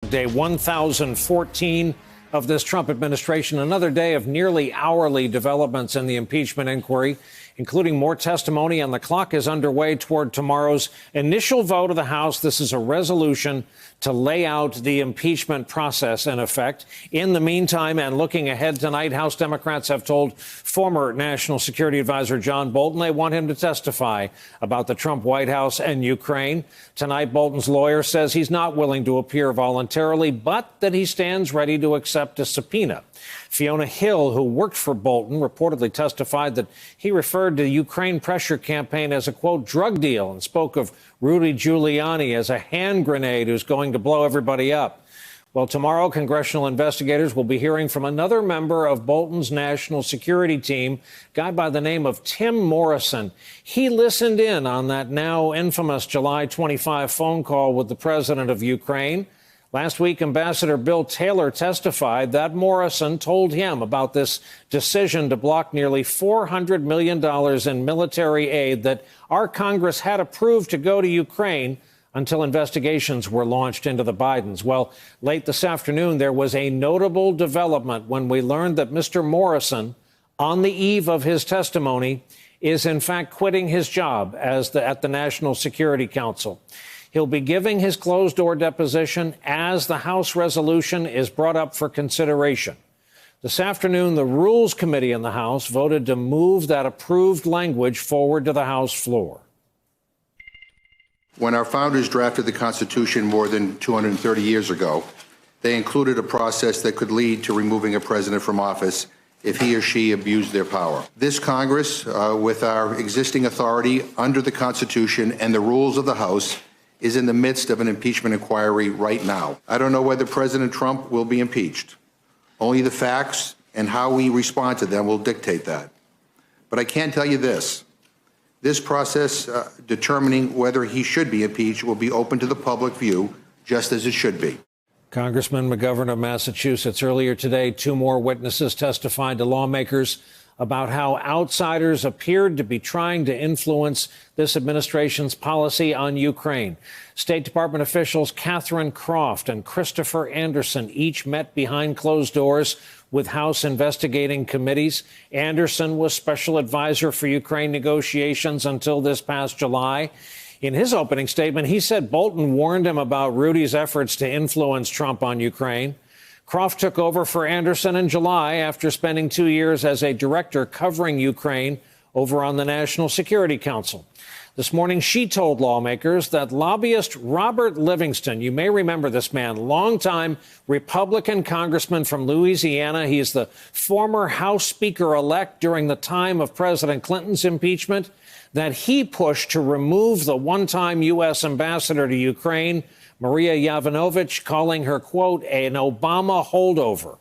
Day 1014 of this Trump administration, another day of nearly hourly developments in the impeachment inquiry, including more testimony, and the clock is underway toward tomorrow's initial vote of the House. This is a resolution to lay out the impeachment process in effect. In the meantime, and looking ahead tonight, House Democrats have told former National Security Advisor John Bolton they want him to testify about the Trump White House and Ukraine. Tonight, Bolton's lawyer says he's not willing to appear voluntarily, but that he stands ready to accept a subpoena. Fiona Hill, who worked for Bolton, reportedly testified that he referred to the Ukraine pressure campaign as a, quote, drug deal, and spoke of Rudy Giuliani as a hand grenade who's going to blow everybody up. Well, tomorrow, congressional investigators will be hearing from another member of Bolton's national security team, a guy by the name of Tim Morrison. He listened in on that now infamous July 25 phone call with the president of Ukraine. Last week, Ambassador Bill Taylor testified that Morrison told him about this decision to block nearly $400 million in military aid that our Congress had approved to go to Ukraine until investigations were launched into the Bidens. Well, late this afternoon, there was a notable development when we learned that Mr. Morrison, on the eve of his testimony, is in fact quitting his job at the National Security Council. He'll be giving his closed-door deposition as the House resolution is brought up for consideration. This afternoon, the Rules Committee in the House voted to move that approved language forward to the House floor. When our founders drafted the Constitution more than 230 years ago, they included a process that could lead to removing a president from office if he or she abused their power. This Congress, with our existing authority under the Constitution and the rules of the House, is in the midst of an impeachment inquiry right now. I don't know whether President Trump will be impeached. Only the facts and how we respond to them will dictate that. But I can tell you this. This process determining whether he should be impeached will be open to the public view, just as it should be. Congressman McGovern of Massachusetts. Earlier today, two more witnesses testified to lawmakers about how outsiders appeared to be trying to influence this administration's policy on Ukraine. State Department officials Catherine Croft and Christopher Anderson each met behind closed doors with House investigating committees. Anderson was special advisor for Ukraine negotiations until this past July. In his opening statement, he said Bolton warned him about Rudy's efforts to influence Trump on Ukraine. Croft took over for Anderson in July after spending 2 years as a director covering Ukraine over on the National Security Council. This morning, she told lawmakers that lobbyist Robert Livingston, you may remember this man, longtime Republican congressman from Louisiana. He is the former House Speaker-elect during the time of President Clinton's impeachment, that he pushed to remove the one-time U.S. ambassador to Ukraine, Maria Yovanovitch, calling her, quote, an Obama holdover.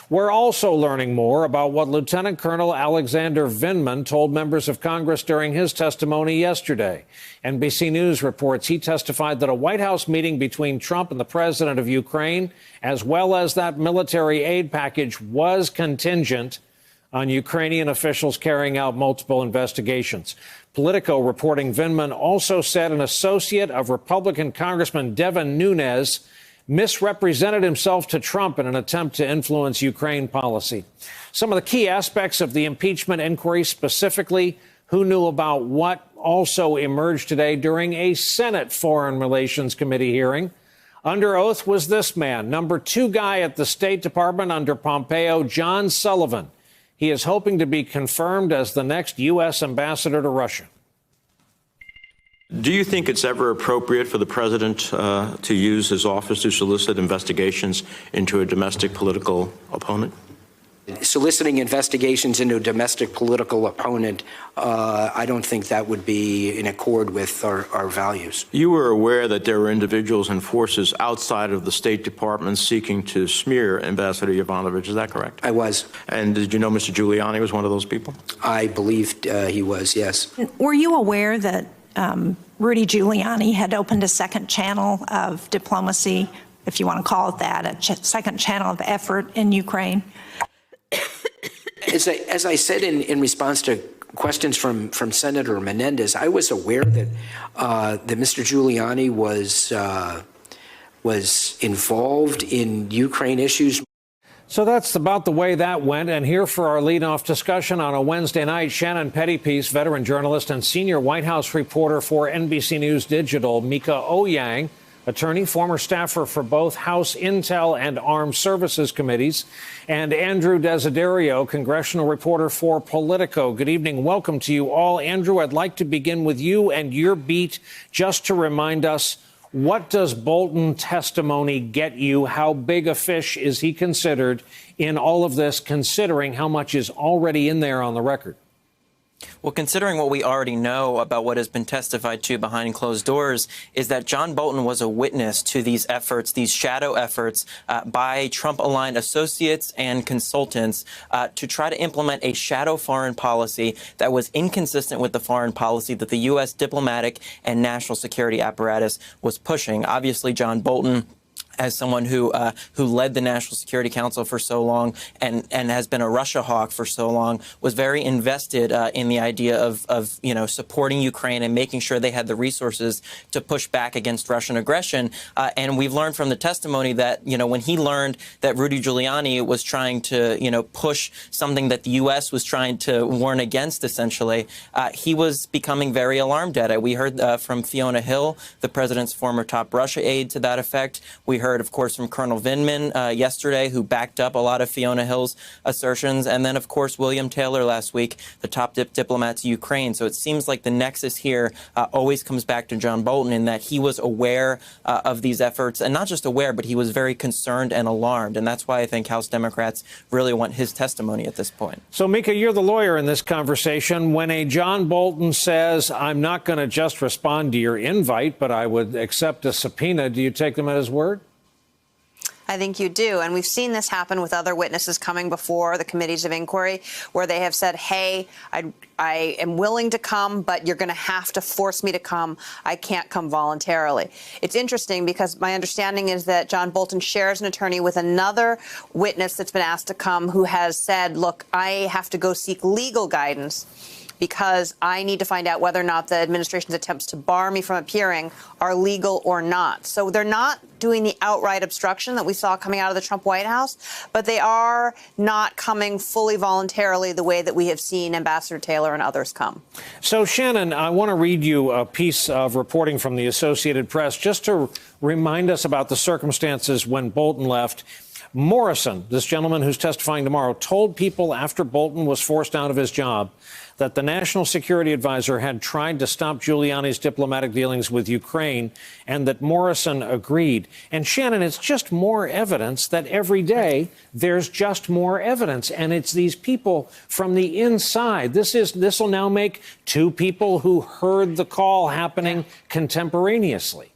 We're also learning more about what Lieutenant Colonel Alexander Vindman told members of Congress during his testimony yesterday. NBC News reports he testified that a White House meeting between Trump and the president of Ukraine, as well as that military aid package, was contingent on Ukrainian officials carrying out multiple investigations. Politico reporting Vindman also said an associate of Republican Congressman Devin Nunes misrepresented himself to Trump in an attempt to influence Ukraine policy. Some of the key aspects of the impeachment inquiry, specifically who knew about what, also emerged today during a Senate Foreign Relations Committee hearing. Under oath was this man, number 2 guy at the State Department under Pompeo, John Sullivan. He is hoping to be confirmed as the next U.S. ambassador to Russia. Do you think it's ever appropriate for the president to use his office to solicit investigations into a domestic political opponent? Soliciting investigations into a domestic political opponent, I don't think that would be in accord with our values. You were aware that there were individuals and forces outside of the State Department seeking to smear Ambassador Yovanovitch. Is that correct? I was. And did you know Mr. Giuliani was one of those people? I believed he was, yes. Were you aware that Rudy Giuliani had opened a second channel of diplomacy, if you want to call it that, a second channel of effort in Ukraine? As I said in response to questions from Senator Menendez, I was aware that Mr. Giuliani was involved in Ukraine issues. So that's about the way that went. And here for our leadoff discussion on a Wednesday night, Shannon Pettypiece, veteran journalist and senior White House reporter for NBC News Digital, Mika Oyang, attorney, former staffer for both House Intel and Armed Services Committees, and Andrew Desiderio, congressional reporter for Politico. Good evening. Welcome to you all. Andrew, I'd like to begin with you and your beat just to remind us, what does Bolton testimony get you? How big a fish is he considered in all of this, considering how much is already in there on the record? Well, considering what we already know about what has been testified to behind closed doors, is that John Bolton was a witness to these efforts, these shadow efforts by Trump-aligned associates and consultants to try to implement a shadow foreign policy that was inconsistent with the foreign policy that the U.S. diplomatic and national security apparatus was pushing. Obviously, John Bolton, as someone who led the National Security Council for so long and has been a Russia hawk for so long, was very invested in the idea of supporting Ukraine and making sure they had the resources to push back against Russian aggression. And we've learned from the testimony that, when he learned that Rudy Giuliani was trying to, push something that the U.S. was trying to warn against, essentially, he was becoming very alarmed at it. We heard from Fiona Hill, the president's former top Russia aide, to that effect. We heard, of course, from Colonel Vindman yesterday, who backed up a lot of Fiona Hill's assertions. And then, of course, William Taylor last week, the top diplomat to Ukraine. So it seems like the nexus here always comes back to John Bolton in that he was aware of these efforts, and not just aware, but he was very concerned and alarmed. And that's why I think House Democrats really want his testimony at this point. So, Mika, you're the lawyer in this conversation. When a John Bolton says, I'm not going to just respond to your invite, but I would accept a subpoena, do you take them at his word? I think you do. And we've seen this happen with other witnesses coming before the committees of inquiry, where they have said, hey, I am willing to come, but you're going to have to force me to come. I can't come voluntarily. It's interesting because my understanding is that John Bolton shares an attorney with another witness that's been asked to come who has said, look, I have to go seek legal guidance because I need to find out whether or not the administration's attempts to bar me from appearing are legal or not. So they're not doing the outright obstruction that we saw coming out of the Trump White House, but they are not coming fully voluntarily the way that we have seen Ambassador Taylor and others come. So, Shannon, I want to read you a piece of reporting from the Associated Press just to remind us about the circumstances when Bolton left. Morrison, this gentleman who's testifying tomorrow, told people after Bolton was forced out of his job that the national security advisor had tried to stop Giuliani's diplomatic dealings with Ukraine and that Morrison agreed. And Shannon, it's just more evidence that every day there's just more evidence. And it's these people from the inside. This will now make two people who heard the call happening contemporaneously.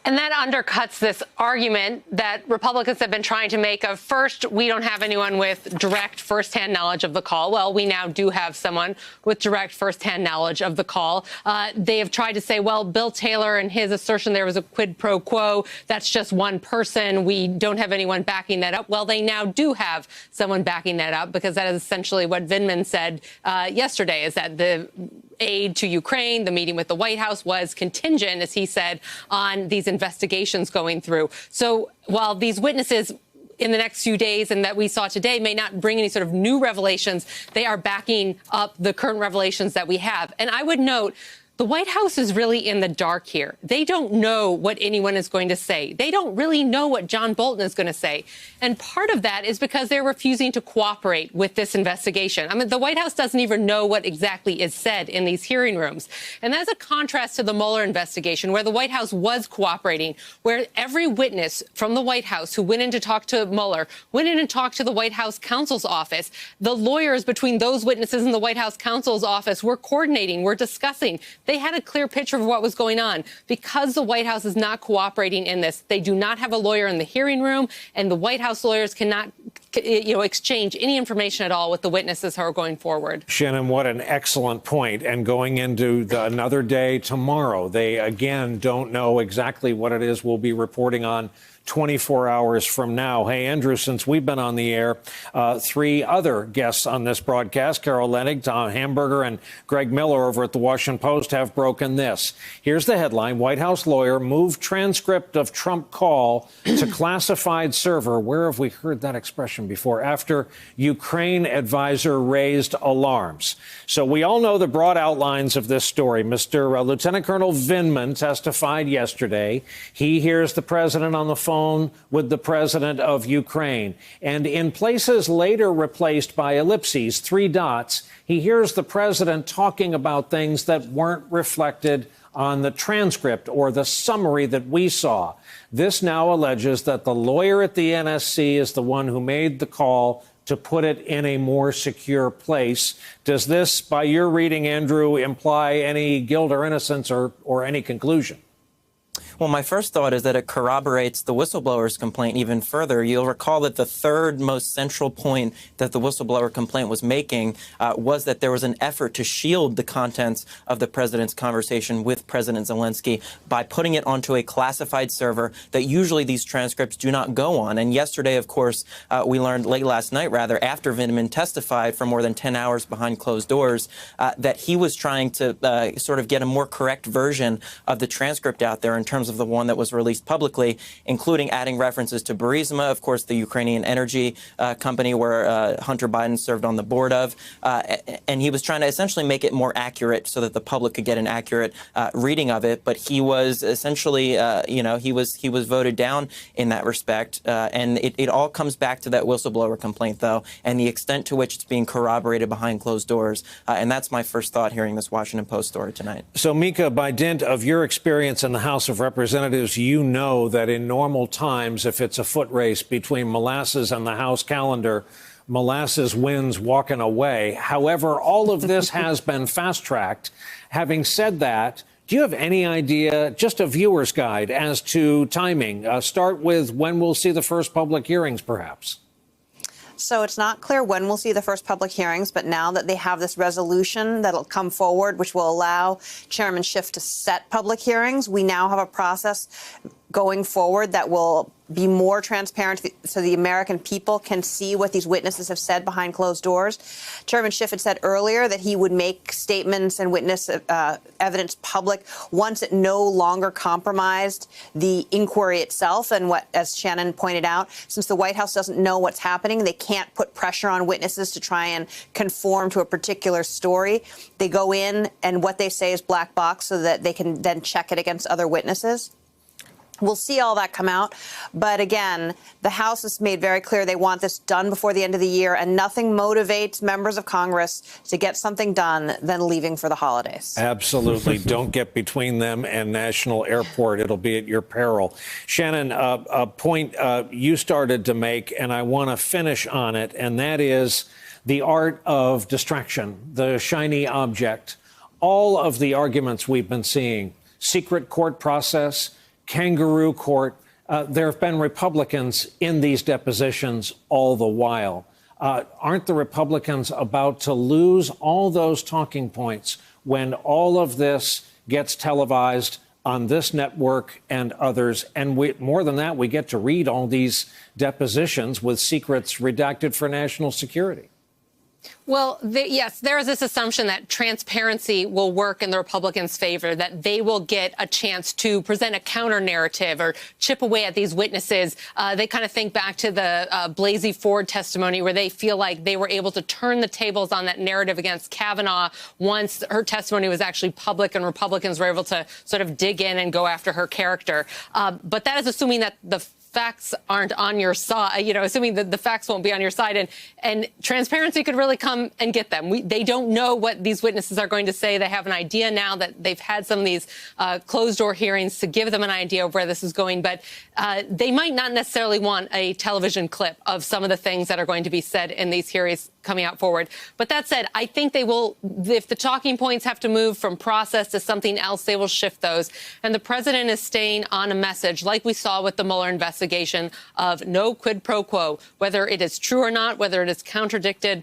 And that undercuts this argument that Republicans have been trying to make of, first, we don't have anyone with direct firsthand knowledge of the call. Well, we now do have someone with direct firsthand knowledge of the call. They have tried to say, well, Bill Taylor and his assertion there was a quid pro quo. That's just one person. We don't have anyone backing that up. Well, they now do have someone backing that up, because that is essentially what Vindman said yesterday, is that the aid to Ukraine, the meeting with the White House, was contingent, as he said, on these investigations going through. So while these witnesses in the next few days and that we saw today may not bring any sort of new revelations, they are backing up the current revelations that we have. And I would note, the White House is really in the dark here. They don't know what anyone is going to say. They don't really know what John Bolton is going to say. And part of that is because they're refusing to cooperate with this investigation. I mean, the White House doesn't even know what exactly is said in these hearing rooms. And that's a contrast to the Mueller investigation, where the White House was cooperating, where every witness from the White House who went in to talk to Mueller went in and talked to the White House counsel's office. The lawyers between those witnesses and the White House counsel's office were coordinating, were discussing. They had a clear picture of what was going on. Because the White House is not cooperating in this, they do not have a lawyer in the hearing room, and the White House lawyers cannot exchange any information at all with the witnesses who are going forward. Shannon, what an excellent point. And going into another day tomorrow, they again don't know exactly what it is we'll be reporting on 24 hours from now. Hey, Andrew, since we've been on the air, 3 other guests on this broadcast, Carol Leonnig, Tom Hamburger, and Greg Miller over at the Washington Post have broken this. Here's the headline. White House lawyer moved transcript of Trump call to classified server. Where have we heard that expression before? After Ukraine advisor raised alarms. So we all know the broad outlines of this story. Mr. Lieutenant Colonel Vindman testified yesterday. He hears the president on the phone with the president of Ukraine. And in places later replaced by ellipses, 3 dots, he hears the president talking about things that weren't reflected on the transcript or the summary that we saw. This now alleges that the lawyer at the NSC is the one who made the call to put it in a more secure place. Does this, by your reading, Andrew, imply any guilt or innocence or any conclusion? Well, my first thought is that it corroborates the whistleblower's complaint even further. You'll recall that the third most central point that the whistleblower complaint was making was that there was an effort to shield the contents of the president's conversation with President Zelensky by putting it onto a classified server that usually these transcripts do not go on. And yesterday, of course, we learned late last night, rather, after Vindman testified for more than 10 hours behind closed doors, that he was trying to sort of get a more correct version of the transcript out there in terms of the one that was released publicly, including adding references to Burisma, of course, the Ukrainian energy company where Hunter Biden served on the board of. And he was trying to essentially make it more accurate so that the public could get an accurate reading of it. But he was essentially, he was voted down in that respect. And it all comes back to that whistleblower complaint, though, and the extent to which it's being corroborated behind closed doors. And that's my first thought hearing this Washington Post story tonight. So, Mika, by dint of your experience in the House of Representatives, you know that in normal times, if it's a foot race between molasses and the House calendar, molasses wins walking away. However, all of this has been fast-tracked. Having said that, do you have any idea, just a viewer's guide, as to timing? Start with when we'll see the first public hearings, perhaps. So it's not clear when we'll see the first public hearings, but now that they have this resolution that'll come forward, which will allow Chairman Schiff to set public hearings, we now have a process going forward that will be more transparent so the American people can see what these witnesses have said behind closed doors. Chairman Schiff had said earlier that he would make statements and witness evidence public once it no longer compromised the inquiry itself. And what, as Shannon pointed out, since the White House doesn't know what's happening, they can't put pressure on witnesses to try and conform to a particular story. They go in and what they say is black box so that they can then check it against other witnesses. We'll see all that come out. But again, the House has made very clear they want this done before the end of the year, and nothing motivates members of Congress to get something done than leaving for the holidays. Absolutely. Don't get between them and National Airport. It'll be at your peril. Shannon, a point you started to make, and I want to finish on it, and that is the art of distraction, the shiny object. All of the arguments we've been seeing, secret court process, kangaroo court, there have been Republicans in these depositions all the while. Aren't the Republicans about to lose all those talking points when all of this gets televised on this network and others? And more than that, we get to read all these depositions with secrets redacted for national security. Well, yes, there is this assumption that transparency will work in the Republicans' favor, that they will get a chance to present a counter narrative or chip away at these witnesses. They kind of think back to the Blasey Ford testimony where they feel like they were able to turn the tables on that narrative against Kavanaugh once her testimony was actually public and Republicans were able to sort of dig in and go after her character. But that is assuming that the facts aren't on your side, assuming that the facts won't be on your side. And transparency could really come and get them. They don't know what these witnesses are going to say. They have an idea now that they've had some of these closed-door hearings to give them an idea of where this is going. But they might not necessarily want a television clip of some of the things that are going to be said in these hearings coming out forward. But that said, I think they will, if the talking points have to move from process to something else, they will shift those. And the president is staying on a message, like we saw with the Mueller investigation, of no quid pro quo, whether it is true or not, whether it is contradicted.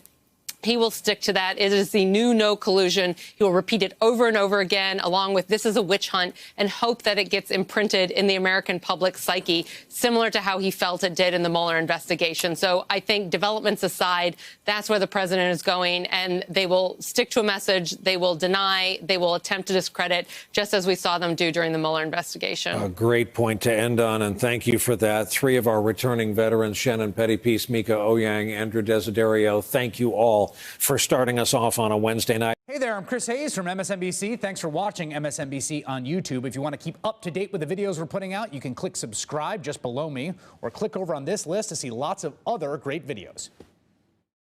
He will stick to that. It is the new no collusion. He will repeat it over and over again, along with this is a witch hunt, and hope that it gets imprinted in the American public psyche, similar to how he felt it did in the Mueller investigation. So I think developments aside, that's where the president is going, and they will stick to a message. They will deny. They will attempt to discredit, just as we saw them do during the Mueller investigation. A great point to end on, and thank you for that. Three of our returning veterans, Shannon Pettypiece, Mika Oyang, Andrew Desiderio, thank you all for starting us off on a Wednesday night. Hey there, I'm Chris Hayes from MSNBC. Thanks for watching MSNBC on YouTube. If you want to keep up to date with the videos we're putting out, you can click subscribe just below me or click over on this list to see lots of other great videos.